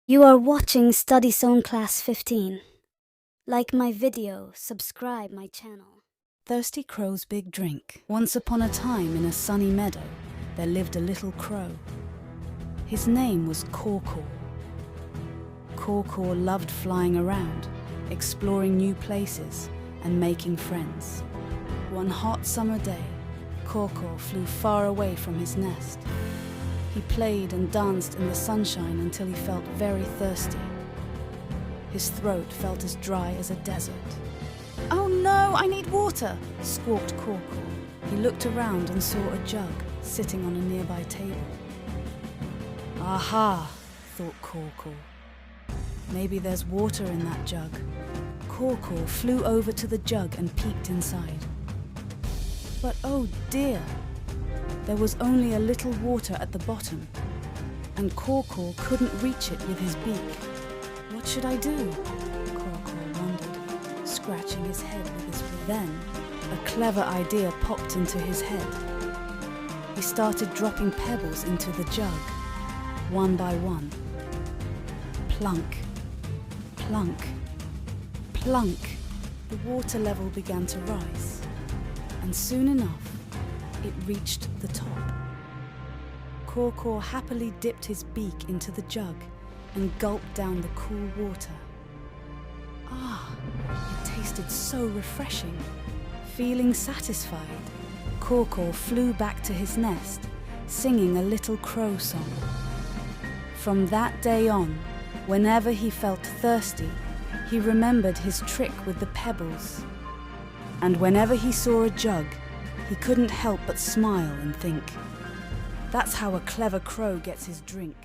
You are watching Study Zone Class 15. Like my video, subscribe my channel. Thirsty Crow's Big Drink. Once upon a time in a sunny meadow, there lived a little crow. His name was Caw-Caw. Caw-Caw loved flying around, exploring new places and making friends. One hot summer day, Caw-Caw flew far away from his nest. He played and danced in the sunshine until he felt very thirsty. His throat felt as dry as a desert. "Oh no, I need water!" squawked Caw-Caw. He looked around and saw a jug sitting on a nearby table. "Aha," thought Caw-Caw. "Maybe there's water in that jug." Caw-Caw flew over to the jug and peeked inside. But oh dear! There was only a little water at the bottom, and Caw-Caw couldn't reach it with his beak. What should I do? Caw-Caw wondered, scratching his head with his beak. Then, a clever idea popped into his head. He started dropping pebbles into the jug, one by one. Plunk, plunk, plunk. The water level began to rise, and soon enough, it reached the top. Caw-Caw happily dipped his beak into the jug and gulped down the cool water. Ah, it tasted so refreshing. Feeling satisfied, Caw-Caw flew back to his nest, singing a little crow song. From that day on, whenever he felt thirsty, he remembered his trick with the pebbles. And whenever he saw a jug, he couldn't help but smile and think, "That's how a clever crow gets his drink."